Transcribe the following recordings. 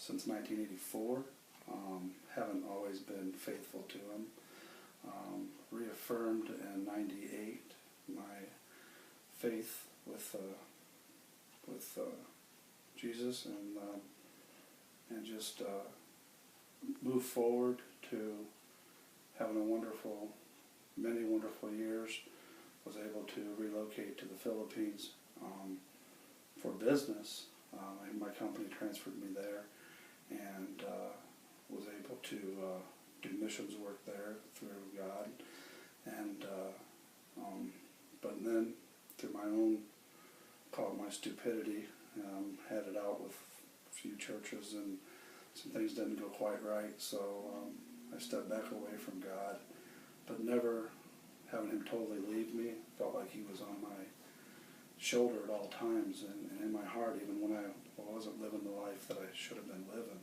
since 1984. Haven't always been faithful to him. Reaffirmed in '98 my faith with Jesus, and just moved forward to having many wonderful years. Was able to relocate to the Philippines for business. My company transferred me there, and was able to do missions work there through God, and but then through my own, call it my stupidity, had it out with a few churches, and some things didn't go quite right, so I stepped back away from God, but never having him totally leave me. Felt like he was on my shoulder at all times, and in my heart, even when I wasn't living the life that I should have been living.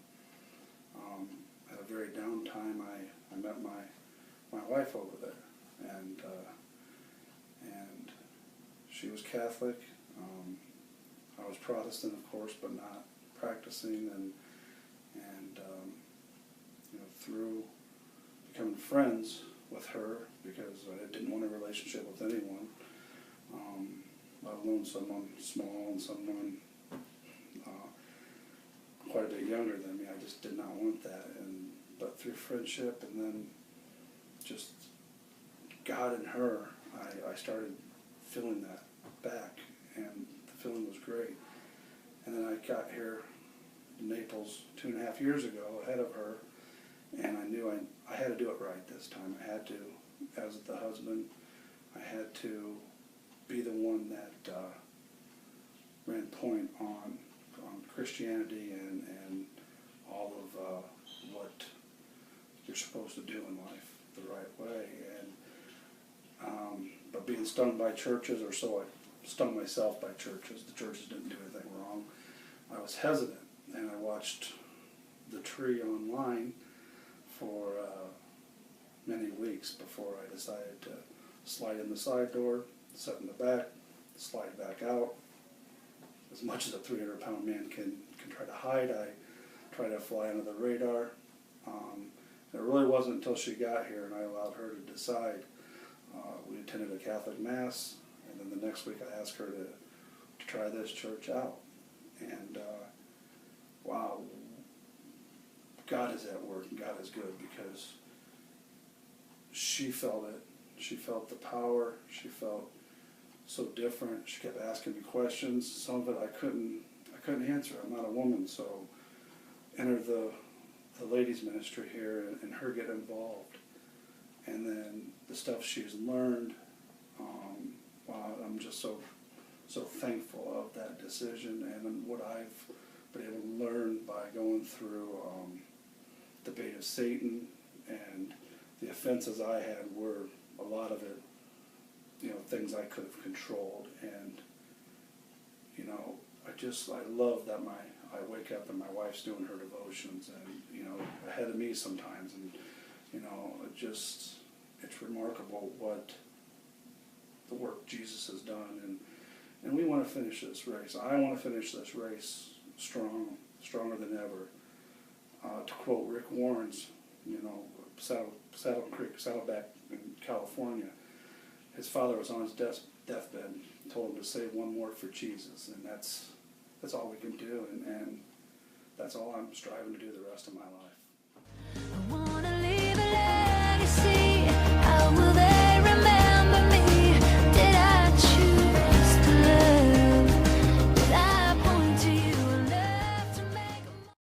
At a very down time, I met my wife over there, and she was Catholic. I was Protestant, of course, but not practicing, and through becoming friends with her, because I didn't want a relationship with anyone, let alone someone small and someone quite a bit younger than me. I just did not want that. But through friendship, and then just God and her, I started feeling that back, and the feeling was great. And then I got here in Naples 2.5 years ago ahead of her, and I knew I had to do it right this time. I had to, as the husband, I had to be the one that ran point on Christianity and all of what you're supposed to do in life the right way. And but being stung by churches, or so I stung myself by churches. The churches didn't do anything wrong. I was hesitant, and I watched the tree online for many weeks before I decided to slide in the side door, sit in the back, slide back out. As much as a 300-pound man can try to hide, I try to fly under the radar. It really wasn't until she got here and I allowed her to decide. We attended a Catholic Mass, and then the next week I asked her to try this church out. And wow, God is at work, and God is good, because she felt it. She felt the power. She felt so different. She kept asking me questions. Some of it I couldn't answer. I'm not a woman, so enter the ladies' ministry here, and her get involved, and then the stuff she's learned. Wow, I'm just so thankful of that decision, and what I've been able to learn by going through the bait of Satan, and the offenses I had were a lot of it, things I could have controlled. And I love that I wake up and my wife's doing her devotions, and ahead of me sometimes, and it's remarkable what the work Jesus has done, and we want to finish this race. I want to finish this race stronger than ever. To quote Rick Warren's, Saddleback in California, his father was on his deathbed, told him to say one more for Jesus, and that's all we can do, and that's all I'm striving to do the rest of my life.